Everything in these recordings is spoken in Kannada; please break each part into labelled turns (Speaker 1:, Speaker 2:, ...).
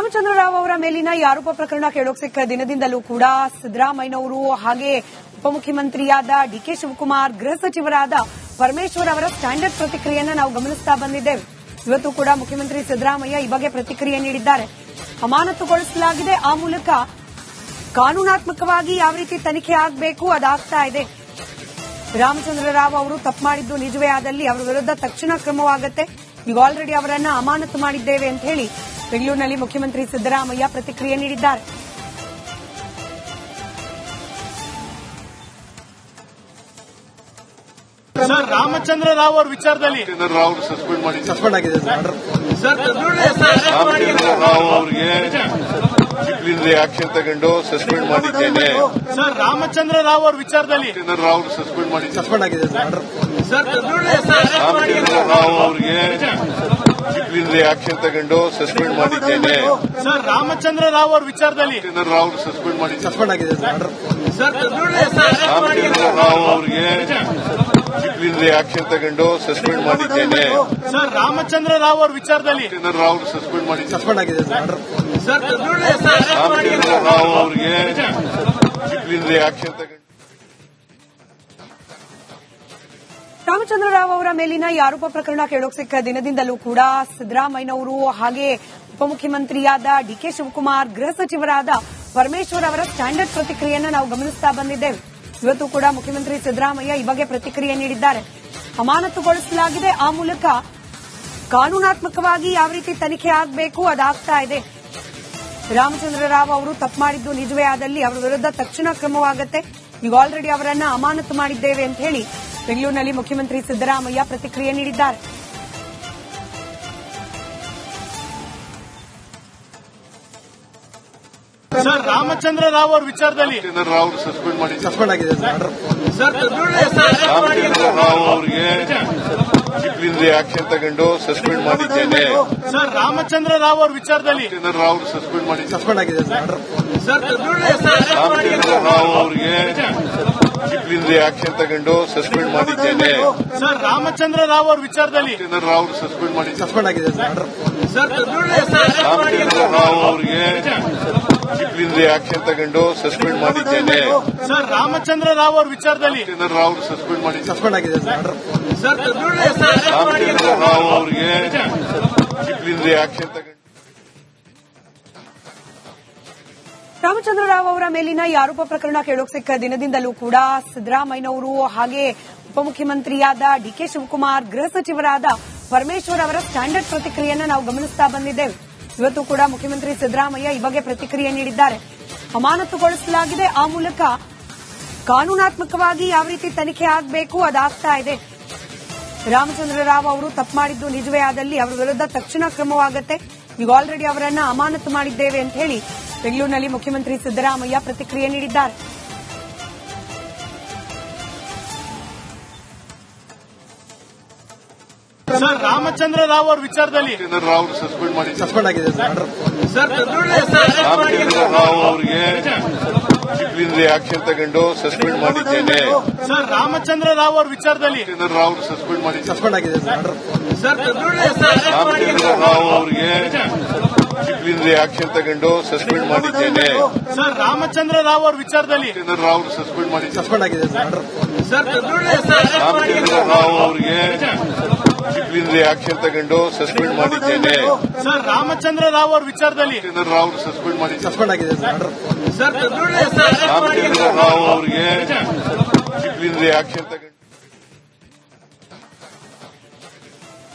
Speaker 1: ರಾಮಚಂದ್ರ ರಾವ್ ಅವರ ಮೇಲಿನ ಈ ಆರೋಪ ಪ್ರಕರಣ ಕೇಳೋಕೆ ಸಿಕ್ಕ ದಿನದಿಂದಲೂ ಕೂಡ ಸಿದ್ದರಾಮಯ್ಯನವರು ಹಾಗೆ ಉಪಮುಖ್ಯಮಂತ್ರಿಯಾದ ಡಿಕೆ ಶಿವಕುಮಾರ್ ಗೃಹ ಸಚಿವರಾದ ಪರಮೇಶ್ವರ್ ಅವರ ಸ್ಟ್ಯಾಂಡರ್ಡ್ ಪ್ರತಿಕ್ರಿಯೆಯನ್ನು ನಾವು ಗಮನಿಸ್ತಾ ಬಂದಿದ್ದೇವೆ. ಇವತ್ತು ಕೂಡ ಮುಖ್ಯಮಂತ್ರಿ ಸಿದ್ದರಾಮಯ್ಯ ಈ ಬಗ್ಗೆ ಪ್ರತಿಕ್ರಿಯೆ ನೀಡಿದ್ದಾರೆ. ಅಮಾನತುಗೊಳಿಸಲಾಗಿದೆ, ಆ ಮೂಲಕ ಕಾನೂನಾತ್ಮಕವಾಗಿ ಯಾವ ರೀತಿ ತನಿಖೆ ಆಗಬೇಕು ಅದಾಗ್ತಾ ಇದೆ. ರಾಮಚಂದ್ರ ರಾವ್ ಅವರು ತಪ್ಪು ಮಾಡಿದ್ದು ನಿಜವೇ ಆದಲ್ಲಿ ಅವರ ವಿರುದ್ಧ ತಕ್ಷಣ ಕ್ರಮವಾಗುತ್ತೆ. ಈಗ ಆಲ್ರೆಡಿ ಅವರನ್ನ ಅಮಾನತು ಮಾಡಿದ್ದೇವೆ ಅಂತ ಹೇಳಿ ಬೆಂಗಳೂರಿನಲ್ಲಿ ಮುಖ್ಯಮಂತ್ರಿ ಸಿದ್ದರಾಮಯ್ಯ ಪ್ರತಿಕ್ರಿಯೆ ನೀಡಿದ್ದಾರೆ.
Speaker 2: ಸರ್, ರಾಮಚಂದ್ರ ರಾವ್ ಅವರ ವಿಚಾರದಲ್ಲಿ
Speaker 3: ರಾವ್ ಸಸ್ಪೆಂಡ್ ಆಗಿದೆ
Speaker 2: ಸರ್.
Speaker 3: ರಾಮಚಂದ್ರ ರಾವ್ ಅವರಿಗೆ ಡಿಸಿಪ್ಲಿನರಿ ಆಕ್ಷನ್ ತಗೊಂಡು ಸಸ್ಪೆಂಡ್ ಮಾಡಿದ್ದೇನೆ.
Speaker 2: ಸರ್, ರಾಮಚಂದ್ರ ರಾವ್ ಅವರ ವಿಚಾರದಲ್ಲಿ
Speaker 3: ರಾವ್ ಸಸ್ಪೆಂಡ್ ಆಗಿದೆ
Speaker 2: ಸರ್.
Speaker 3: ರಾಮಚಂದ್ರ ರಾವ್ ಅವರಿಗೆ ಡಿಸಿಪ್ಲಿನರಿ ಆಕ್ಷನ್ ತಗೊಂಡು ಸಸ್ಪೆಂಡ್ ಮಾಡಿದ್ದೇನೆ.
Speaker 2: ಸರ್, ರಾಮಚಂದ್ರ ರಾವ್ ಅವರ ವಿಚಾರದಲ್ಲಿ
Speaker 3: ರಾವ್ ಸಸ್ಪೆಂಡ್ ಆಗಿದೆ
Speaker 2: ಸರ್.
Speaker 3: ರಾಮಚಂದ್ರ ರಾವ್ ಅವರಿಗೆ ಡಿಸಿಪ್ಲಿನರಿ ಆಕ್ಷನ್ ತಗೊಂಡು ಸಸ್ಪೆಂಡ್ ಮಾಡಿದ್ದೇನೆ.
Speaker 2: ಸರ್, ರಾಮಚಂದ್ರ ರಾವ್ ಅವರ ವಿಚಾರದಲ್ಲಿ
Speaker 3: ರಾವ್ ಸಸ್ಪೆಂಡ್ ಆಗಿದೆ
Speaker 2: ಸರ್.
Speaker 3: ರಾಮಚಂದ್ರ ರಾವ್ ಅವರಿಗೆ ಡಿಸಿಪ್ಲಿನರಿ ಆಕ್ಷನ್ ತಗೊಂಡು
Speaker 1: ರಾಮಚಂದ್ರ ರಾವ್ ಅವರ ಮೇಲಿನ ಈ ಆರೋಪ ಪ್ರಕರಣ ಕೇಳೋಕೆ ಸಿಕ್ಕ ದಿನದಿಂದಲೂ ಕೂಡ ಸಿದ್ದರಾಮಯ್ಯನವರು ಹಾಗೆ ಉಪಮುಖ್ಯಮಂತ್ರಿಯಾದ ಡಿಕೆ ಶಿವಕುಮಾರ್ ಗೃಹ ಸಚಿವರಾದ ಪರಮೇಶ್ವರ್ ಅವರ ಸ್ಟ್ಯಾಂಡರ್ಡ್ ಪ್ರತಿಕ್ರಿಯೆಯನ್ನು ನಾವು ಗಮನಿಸ್ತಾ ಬಂದಿದ್ದೇವೆ. ಇವತ್ತು ಕೂಡ ಮುಖ್ಯಮಂತ್ರಿ ಸಿದ್ದರಾಮಯ್ಯ ಈ ಬಗ್ಗೆ ಪ್ರತಿಕ್ರಿಯೆ ನೀಡಿದ್ದಾರೆ. ಅಮಾನತುಗೊಳಿಸಲಾಗಿದೆ, ಆ ಮೂಲಕ ಕಾನೂನಾತ್ಮಕವಾಗಿ ಯಾವ ರೀತಿ ತನಿಖೆ ಆಗಬೇಕು ಅದಾಗ್ತಾ ಇದೆ. ರಾಮಚಂದ್ರ ರಾವ್ ಅವರು ತಪ್ಪು ಮಾಡಿದ್ದು ನಿಜವೇ ಆದಲ್ಲಿ ಅವರ ವಿರುದ್ಧ ತಕ್ಷಣ ಕ್ರಮವಾಗುತ್ತೆ. ಈಗ ಆಲ್ರೆಡಿ ಅವರನ್ನ ಅಮಾನತು ಮಾಡಿದ್ದೇವೆ ಅಂತ ಹೇಳಿ ಬೆಂಗಳೂರಿನಲ್ಲಿ ಮುಖ್ಯಮಂತ್ರಿ ಸಿದ್ದರಾಮಯ್ಯ ಪ್ರತಿಕ್ರಿಯೆ ನೀಡಿದ್ದಾರೆ.
Speaker 2: ಸರ್, ರಾಮಚಂದ್ರ ರಾವ್ ಅವರ ವಿಚಾರದಲ್ಲಿ
Speaker 3: ರಾವ್ ಸಸ್ಪೆಂಡ್ ಆಗಿದೆ
Speaker 2: ಸರ್.
Speaker 3: ರಾಮಚಂದ್ರ ರಾವ್ ಅವರಿಗೆ ಡಿಸಿಪ್ಲಿನರಿ ಆಕ್ಷನ್ ತಗೊಂಡು ಸಸ್ಪೆಂಡ್ ಮಾಡಿದ್ದೇನೆ.
Speaker 2: ಸರ್, ರಾಮಚಂದ್ರ ರಾವ್ ಅವರ ವಿಚಾರದಲ್ಲಿ
Speaker 3: ರಾವ್ ಸಸ್ಪೆಂಡ್ ಆಗಿದೆ
Speaker 2: ಸರ್.
Speaker 3: ರಾಮಚಂದ್ರ ರಾವ್ ಅವರಿಗೆ ಡಿಸಿಪ್ಲಿನರಿ ಆಕ್ಷನ್ ತಗೊಂಡು ಸಸ್ಪೆಂಡ್ ಮಾಡಿದ್ದೇನೆ.
Speaker 2: ಸರ್, ರಾಮಚಂದ್ರ ರಾವ್ ಅವರ ವಿಚಾರದಲ್ಲಿ
Speaker 3: ರಾವ್ ಸಸ್ಪೆಂಡ್ ಆಗಿದೆ
Speaker 2: ಸರ್.
Speaker 3: ರಾಮಚಂದ್ರ ರಾವ್ ಅವರಿಗೆ ಡಿಸಿಪ್ಲಿನರಿ ಆಕ್ಷನ್ ತಗೊಂಡು ಸಸ್ಪೆಂಡ್ ಮಾಡಿದ್ದೇನೆ.
Speaker 2: ಸರ್, ರಾಮಚಂದ್ರ ರಾವ್ ಅವರ ವಿಚಾರದಲ್ಲಿ
Speaker 3: ರಾವ್ ಸಸ್ಪೆಂಡ್ ಆಗಿದೆ
Speaker 2: ಸರ್.
Speaker 3: ರಾಮಚಂದ್ರ ರಾವ್ ಅವರಿಗೆ ಡಿಸಿಪ್ಲಿನರಿ ಆಕ್ಷನ್ ತಗೊಂಡು
Speaker 1: ರಾಮಚಂದ್ರ ರಾವ್ ಅವರ ಮೇಲಿನ ಈ ಆರೋಪ ಪ್ರಕರಣ ಕೇಳೋಕೆ ಸಿಕ್ಕ ದಿನದಿಂದಲೂ ಕೂಡ ಸಿದ್ದರಾಮಯ್ಯನವರು ಹಾಗೆ ಉಪಮುಖ್ಯಮಂತ್ರಿಯಾದ ಡಿಕೆ ಶಿವಕುಮಾರ್ ಗೃಹ ಸಚಿವರಾದ ಪರಮೇಶ್ವರ್ ಅವರ ಸ್ಟ್ಯಾಂಡರ್ಡ್ ಪ್ರತಿಕ್ರಿಯೆಯನ್ನು ನಾವು ಗಮನಿಸ್ತಾ ಬಂದಿದ್ದೇವೆ. ಇವತ್ತು ಕೂಡ ಮುಖ್ಯಮಂತ್ರಿ ಸಿದ್ದರಾಮಯ್ಯ ಈ ಬಗ್ಗೆ ಪ್ರತಿಕ್ರಿಯೆ ನೀಡಿದ್ದಾರೆ. ಅಮಾನತುಗೊಳಿಸಲಾಗಿದೆ, ಆ ಮೂಲಕ ಕಾನೂನಾತ್ಮಕವಾಗಿ ಯಾವ ರೀತಿ ತನಿಖೆ ಆಗಬೇಕು ಅದಾಗ್ತಾ ಇದೆ. ರಾಮಚಂದ್ರ ರಾವ್ ಅವರು ತಪ್ಪು ಮಾಡಿದ್ದು ನಿಜವೇ ಆದಲ್ಲಿ ಅವರ ವಿರುದ್ಧ ತಕ್ಷಣ ಕ್ರಮವಾಗುತ್ತೆ. ಈಗ ಆಲ್ರೆಡಿ ಅವರನ್ನ ಅಮಾನತು ಮಾಡಿದ್ದೇವೆ ಅಂತ ಹೇಳಿ ಬೆಂಗಳೂರಿನಲ್ಲಿ ಮುಖ್ಯಮಂತ್ರಿ ಸಿದ್ದರಾಮಯ್ಯ ಪ್ರತಿಕ್ರಿಯೆ ನೀಡಿದ್ದಾರೆ.
Speaker 2: ಸರ್, ರಾಮಚಂದ್ರ ರಾವ್ ಅವರ ವಿಚಾರದಲ್ಲಿ
Speaker 3: ರಾವ್ ಸಸ್ಪೆಂಡ್ ಆಗಿದೆ
Speaker 2: ಸರ್.
Speaker 3: ರಾಮಚಂದ್ರ ರಾವ್ ಅವರಿಗೆ ಡಿಸಿಪ್ಲಿನರಿ ಆಕ್ಷನ್ ತಗೊಂಡು ಸಸ್ಪೆಂಡ್ ಮಾಡಿದ್ದೇನೆ.
Speaker 2: ಸರ್, ರಾಮಚಂದ್ರ ರಾವ್ ಅವರ ವಿಚಾರದಲ್ಲಿ
Speaker 3: ರಾವ್ ಸಸ್ಪೆಂಡ್ ಆಗಿದೆ
Speaker 2: ಸರ್.
Speaker 3: ರಾಮಚಂದ್ರ ರಾವ್ ಅವರಿಗೆ ಡಿಸಿಪ್ಲಿನರಿ ಆಕ್ಷನ್ ತಗೊಂಡು ಸಸ್ಪೆಂಡ್ ಮಾಡಿದ್ದೇನೆ.
Speaker 2: ಸರ್, ರಾಮಚಂದ್ರ ರಾವ್ ಅವರ ವಿಚಾರದಲ್ಲಿ
Speaker 3: ರಾವ್ ಸಸ್ಪೆಂಡ್ ಆಗಿದೆ
Speaker 2: ಸರ್.
Speaker 3: ರಾಮಚಂದ್ರ ರಾವ್ ಅವರಿಗೆ ಡಿಸಿಪ್ಲಿನರಿ ಆಕ್ಷನ್ ತಗೊಂಡು ಸಸ್ಪೆಂಡ್ ಮಾಡಿದ್ದೇನೆ.
Speaker 2: ಸರ್, ರಾಮಚಂದ್ರ ರಾವ್ ಅವರ ವಿಚಾರದಲ್ಲಿ
Speaker 3: ರಾವ್ ಸಸ್ಪೆಂಡ್ ಆಗಿದೆ
Speaker 2: ಸರ್.
Speaker 3: ರಾಮಚಂದ್ರ ರಾವ್ ಅವರಿಗೆ ಡಿಸಿಪ್ಲಿನರಿ ಆಕ್ಷನ್ ತಗೊಂಡು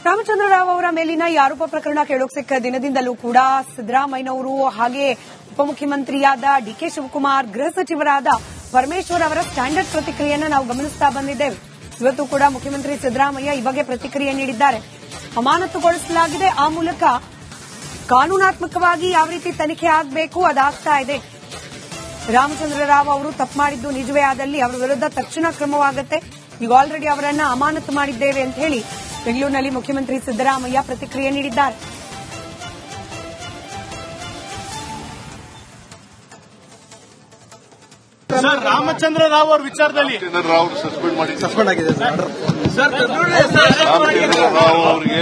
Speaker 1: ರಾಮಚಂದ್ರ ರಾವ್ ಅವರ ಮೇಲಿನ ಈ ಆರೋಪ ಪ್ರಕರಣ ಕೇಳೋಕೆ ಸಿಕ್ಕ ದಿನದಿಂದಲೂ ಕೂಡ ಸಿದ್ದರಾಮಯ್ಯನವರು ಹಾಗೆ ಉಪಮುಖ್ಯಮಂತ್ರಿಯಾದ ಡಿಕೆ ಶಿವಕುಮಾರ್ ಗೃಹ ಸಚಿವರಾದ ಪರಮೇಶ್ವರ್ ಅವರ ಸ್ಟ್ಯಾಂಡರ್ಡ್ ಪ್ರತಿಕ್ರಿಯೆಯನ್ನು ನಾವು ಗಮನಿಸ್ತಾ ಬಂದಿದ್ದೇವೆ. ಇವತ್ತು ಕೂಡ ಮುಖ್ಯಮಂತ್ರಿ ಸಿದ್ದರಾಮಯ್ಯ ಈ ಬಗ್ಗೆ ಪ್ರತಿಕ್ರಿಯೆ ನೀಡಿದ್ದಾರೆ. ಅಮಾನತುಗೊಳಿಸಲಾಗಿದೆ, ಆ ಮೂಲಕ ಕಾನೂನಾತ್ಮಕವಾಗಿ ಯಾವ ರೀತಿ ತನಿಖೆ ಆಗಬೇಕು ಅದಾಗ್ತಾ ಇದೆ. ರಾಮಚಂದ್ರ ರಾವ್ ಅವರು ತಪ್ಪು ಮಾಡಿದ್ದು ನಿಜವೇ ಆದಲ್ಲಿ ಅವರ ವಿರುದ್ಧ ತಕ್ಷಣ ಕ್ರಮವಾಗುತ್ತೆ. ಈಗ ಆಲ್ರೆಡಿ ಅವರನ್ನ ಅಮಾನತು ಮಾಡಿದ್ದೇವೆ ಅಂತ ಹೇಳಿ ಬೆಂಗಳೂರಿನಲ್ಲಿ ಮುಖ್ಯಮಂತ್ರಿ ಸಿದ್ದರಾಮಯ್ಯ ಪ್ರತಿಕ್ರಿಯೆ ನೀಡಿದ್ದಾರೆ.
Speaker 2: ಸರ್, ರಾಮಚಂದ್ರ ರಾವ್ ಅವರ ವಿಚಾರದಲ್ಲಿ
Speaker 3: ರಾವ್ ಸಸ್ಪೆಂಡ್ ಆಗಿದೆ
Speaker 2: ಸರ್.
Speaker 3: ರಾಮಚಂದ್ರ ರಾವ್ ಅವರಿಗೆ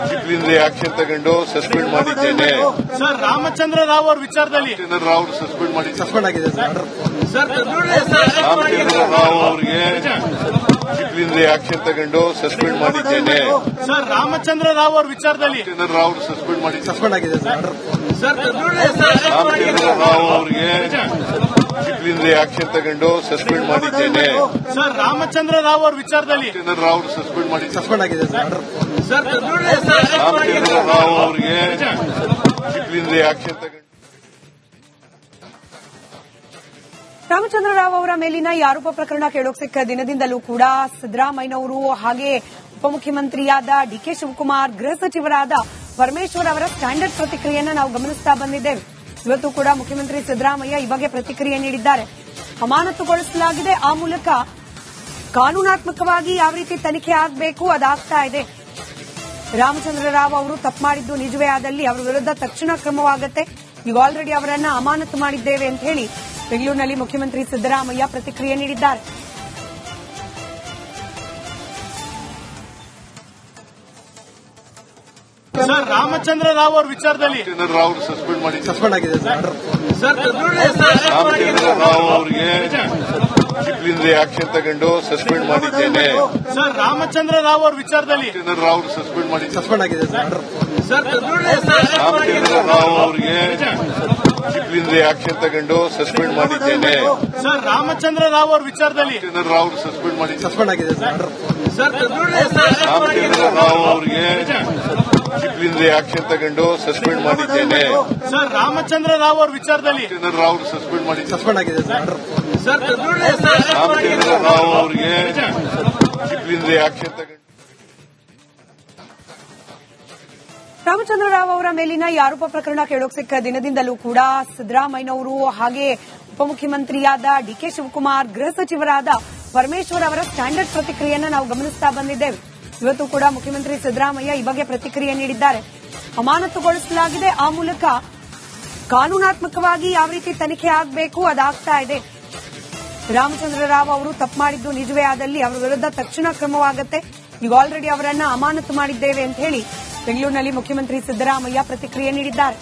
Speaker 3: ಡಿಸಿಪ್ಲಿನ್ ಆಕ್ಷನ್ ತಗೊಂಡು ಸಸ್ಪೆಂಡ್ ಮಾಡಿದ್ದೇನೆ.
Speaker 2: ಸರ್ ರಾಮಚಂದ್ರ ರಾವ್ ಅವ್ರ ವಿಚಾರದಲ್ಲಿ
Speaker 3: ರಾಮಚಂದ್ರ ರಾವ್ ಸಸ್ಪೆಂಡ್ ಆಗಿದೆ ಸರ್.
Speaker 2: ಸರ್
Speaker 3: ರಾಮಚಂದ್ರ ರಾವ್ ಅವರಿಗೆ ಡಿಸಿಪ್ಲಿನ್ ಆಕ್ಷನ್ ತಗೊಂಡು ಸಸ್ಪೆಂಡ್ ಮಾಡಿದ್ದೇನೆ.
Speaker 2: ಸರ್ ರಾಮಚಂದ್ರ ರಾವ್ ಅವ್ರ ವಿಚಾರದಲ್ಲಿ
Speaker 3: ರಾಮಚಂದ್ರ ರಾವ್ ಸಸ್ಪೆಂಡ್ ಆಗಿದೆ ಸರ್.
Speaker 2: ಸರ್
Speaker 3: ರಾಮಚಂದ್ರ ರಾವ್ ಅವರಿಗೆ ಡಿಸಿಪ್ಲಿನ್ ಆಕ್ಷನ್ ತಗೊಂಡು ಸಸ್ಪೆಂಡ್ ಮಾಡಿದ್ದೇನೆ.
Speaker 2: ಸರ್ ರಾಮಚಂದ್ರ ರಾವ್ ಅವ್ರ ವಿಚಾರದಲ್ಲಿ
Speaker 3: ರಾಮಚಂದ್ರ ರಾವ್ ಸಸ್ಪೆಂಡ್ ಆಗಿದೆ ಸರ್.
Speaker 2: ಸರ್
Speaker 3: ರಾಮಚಂದ್ರ ರಾವ್ ಅವರಿಗೆ ಡಿಸಿಪ್ಲಿನ್ ಆಕ್ಷನ್ ತಗೊಂಡು
Speaker 1: ರಾಮಚಂದ್ರ ರಾವ್ ಅವರ ಮೇಲಿನ ಈ ಆರೋಪ ಪ್ರಕರಣ ಕೇಳೋಕ್ ಸಿಕ್ಕ ದಿನದಿಂದಲೂ ಕೂಡ ಸಿದ್ದರಾಮಯ್ಯನವರು ಹಾಗೆ ಉಪಮುಖ್ಯಮಂತ್ರಿಯಾದ ಡಿಕೆ ಶಿವಕುಮಾರ್ ಗೃಹ ಸಚಿವರಾದ ಪರಮೇಶ್ವರ್ ಅವರ ಸ್ಟ್ಯಾಂಡರ್ಡ್ ಪ್ರತಿಕ್ರಿಯೆಯನ್ನು ನಾವು ಗಮನಿಸ್ತಾ ಬಂದಿದ್ದೇವೆ. ಇವತ್ತು ಕೂಡ ಮುಖ್ಯಮಂತ್ರಿ ಸಿದ್ದರಾಮಯ್ಯ ಈ ಬಗ್ಗೆ ಪ್ರತಿಕ್ರಿಯೆ ನೀಡಿದ್ದಾರೆ. ಅಮಾನತುಗೊಳಿಸಲಾಗಿದೆ, ಆ ಮೂಲಕ ಕಾನೂನಾತ್ಮಕವಾಗಿ ಯಾವ ರೀತಿ ತನಿಖೆ ಆಗಬೇಕು ಅದಾಗ್ತಾ ಇದೆ. ರಾಮಚಂದ್ರ ರಾವ್ ಅವರು ತಪ್ಪು ಮಾಡಿದ್ದು ನಿಜವೇ ಆದಲ್ಲಿ ಅವರ ವಿರುದ್ಧ ತಕ್ಷಣ ಕ್ರಮವಾಗುತ್ತೆ. ಈಗ ಆಲ್ರೆಡಿ ಅವರನ್ನ ಅಮಾನತು ಮಾಡಿದ್ದೇವೆ ಅಂತ ಹೇಳಿ ಬೆಂಗಳೂರಿನಲ್ಲಿ ಮುಖ್ಯಮಂತ್ರಿ ಸಿದ್ದರಾಮಯ್ಯ ಪ್ರತಿಕ್ರಿಯೆ ನೀಡಿದ್ದಾರೆ.
Speaker 2: ಸರ್ ರಾಮಚಂದ್ರ ರಾವ್ ಅವ್ರ ವಿಚಾರದಲ್ಲಿ
Speaker 3: ರಾಮಚಂದ್ರ ರಾವ್ ಸಸ್ಪೆಂಡ್ ಆಗಿದೆ ಸರ್.
Speaker 2: ಸರ್
Speaker 3: ರಾಮಚಂದ್ರ ರಾವ್ ಅವರಿಗೆ ಡಿಸಿಪ್ಲಿನ್ ಆಕ್ಷನ್ ತಗೊಂಡು ಸಸ್ಪೆಂಡ್ ಮಾಡಿದ್ದೇನೆ.
Speaker 2: ಸರ್ ರಾಮಚಂದ್ರ ರಾವ್ ಅವ್ರ ವಿಚಾರದಲ್ಲಿ
Speaker 3: ರಾಮಚಂದ್ರ ರಾವ್ ಸಸ್ಪೆಂಡ್ ಆಗಿದೆ ಸರ್.
Speaker 2: ಸರ್
Speaker 3: ರಾಮಚಂದ್ರ ರಾವ್ ಅವರಿಗೆ ಡಿಸಿಪ್ಲಿನ್ ಆಕ್ಷನ್ ತಗೊಂಡು ಸಸ್ಪೆಂಡ್ ಮಾಡಿದ್ದೇನೆ.
Speaker 2: ಸರ್ ರಾಮಚಂದ್ರ ರಾವ್ ಅವ್ರ ವಿಚಾರದಲ್ಲಿ
Speaker 3: ರಾಮಚಂದ್ರ ರಾವ್ ಸಸ್ಪೆಂಡ್ ಆಗಿದೆ ಸರ್.
Speaker 2: ಸರ್
Speaker 3: ರಾಮಚಂದ್ರ ರಾವ್ ಅವರಿಗೆ ಡಿಸಿಪ್ಲಿನ್ ಆಕ್ಷನ್ ತಗೊಂಡು ಸಸ್ಪೆಂಡ್ ಮಾಡಿದ್ದೇನೆ.
Speaker 2: ಸರ್ ರಾಮಚಂದ್ರ ರಾವ್ ಅವ್ರ ವಿಚಾರದಲ್ಲಿ
Speaker 3: ರಾಮಚಂದ್ರ ರಾವ್ ಸಸ್ಪೆಂಡ್ ಆಗಿದೆ ಸರ್.
Speaker 2: ಸರ್
Speaker 3: ರಾಮಚಂದ್ರ ರಾವ್ ಅವರಿಗೆ ಡಿಸಿಪ್ಲಿನ್ ಆಕ್ಷನ್ ತಗೊಂಡು
Speaker 1: ರಾಮಚಂದ್ರ ರಾವ್ ಅವರ ಮೇಲಿನ ಈ ಆರೋಪ ಪ್ರಕರಣ ಕೇಳೋಕ್ ಸಿಕ್ಕ ದಿನದಿಂದಲೂ ಕೂಡ ಸಿದ್ದರಾಮಯ್ಯನವರು ಹಾಗೆ ಉಪಮುಖ್ಯಮಂತ್ರಿಯಾದ ಡಿಕೆ ಶಿವಕುಮಾರ್ ಗೃಹ ಸಚಿವರಾದ ಪರಮೇಶ್ವರ್ ಅವರ ಸ್ಟ್ಯಾಂಡರ್ಡ್ ಪ್ರತಿಕ್ರಿಯೆಯನ್ನು ನಾವು ಗಮನಿಸ್ತಾ ಬಂದಿದ್ದೇವೆ. ಇವತ್ತು ಕೂಡ ಮುಖ್ಯಮಂತ್ರಿ ಸಿದ್ದರಾಮಯ್ಯ ಈ ಬಗ್ಗೆ ಪ್ರತಿಕ್ರಿಯೆ ನೀಡಿದ್ದಾರೆ. ಅಮಾನತುಗೊಳಿಸಲಾಗಿದೆ, ಆ ಮೂಲಕ ಕಾನೂನಾತ್ಮಕವಾಗಿ ಯಾವ ರೀತಿ ತನಿಖೆ ಆಗಬೇಕು ಅದಾಗ್ತಾ ಇದೆ. ರಾಮಚಂದ್ರ ರಾವ್ ಅವರು ತಪ್ಪು ಮಾಡಿದ್ದು ನಿಜವೇ ಆದಲ್ಲಿ ಅವರ ವಿರುದ್ಧ ತಕ್ಷಣ ಕ್ರಮವಾಗುತ್ತೆ. ಈಗ ಆಲ್ರೆಡಿ ಅವರನ್ನ ಅಮಾನತು ಮಾಡಿದ್ದೇವೆ ಅಂತ ಹೇಳಿ ಬೆಂಗಳೂರಿನಲ್ಲಿ ಮುಖ್ಯಮಂತ್ರಿ ಸಿದ್ದರಾಮಯ್ಯ ಪ್ರತಿಕ್ರಿಯೆ ನೀಡಿದ್ದಾರೆ.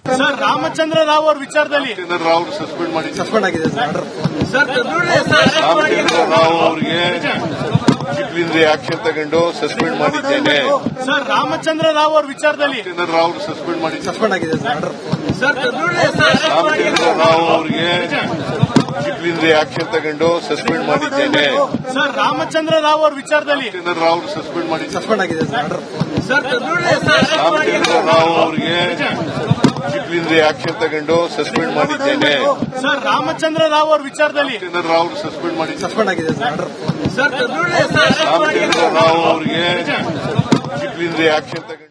Speaker 2: ಸರ್ ರಾಮಚಂದ್ರ ರಾವ್ ಅವ್ರ ವಿಚಾರದಲ್ಲಿ
Speaker 3: ರಾಮಚಂದ್ರ ರಾವ್ ಸಸ್ಪೆಂಡ್ ಆಗಿದೆ ಸರ್.
Speaker 2: ಸರ್
Speaker 3: ರಾಮಚಂದ್ರ ರಾವ್ ಅವರಿಗೆ ಡಿಸಿಪ್ಲಿನ್ ಆಕ್ಷನ್ ತಗೊಂಡು ಸಸ್ಪೆಂಡ್ ಮಾಡಿದ್ದೇನೆ.
Speaker 2: ಸರ್ ರಾಮಚಂದ್ರ ರಾವ್ ಅವ್ರ ವಿಚಾರದಲ್ಲಿ
Speaker 3: ರಾಮಚಂದ್ರ ರಾವ್ ಸಸ್ಪೆಂಡ್ ಆಗಿದೆ ಸರ್.
Speaker 2: ಸರ್
Speaker 3: ರಾಮಚಂದ್ರ ರಾವ್ ಅವರಿಗೆ ಡಿಸಿಪ್ಲಿನ್ ಆಕ್ಷನ್ ತಗೊಂಡು ಸಸ್ಪೆಂಡ್ ಮಾಡಿದ್ದೇನೆ.
Speaker 2: ಸರ್ ರಾಮಚಂದ್ರ ರಾವ್ ಅವ್ರ ವಿಚಾರದಲ್ಲಿ
Speaker 3: ರಾಮಚಂದ್ರ ರಾವ್ ಸಸ್ಪೆಂಡ್ ಆಗಿದೆ ಸರ್.
Speaker 2: ಸರ್
Speaker 3: ರಾಮಚಂದ್ರ ರಾವ್ ಅವರಿಗೆ ಡಿಸಿಪ್ಲಿನ್ ಆಕ್ಷನ್ ತಗೊಂಡು ಸಸ್ಪೆಂಡ್ ಮಾಡಿದ್ದೇನೆ.
Speaker 2: ಸರ್ ರಾಮಚಂದ್ರ ರಾವ್ ಅವ್ರ ವಿಚಾರದಲ್ಲಿ
Speaker 3: ರಾಮಚಂದ್ರ ರಾವ್ ಸಸ್ಪೆಂಡ್ ಆಗಿದೆ ಸರ್.
Speaker 2: ಸರ್
Speaker 3: ರಾಮಚಂದ್ರ ರಾವ್ ಅವರಿಗೆ ಡಿಸಿಪ್ಲಿನ್ ಆಕ್ಷನ್ ತಗೊಂಡು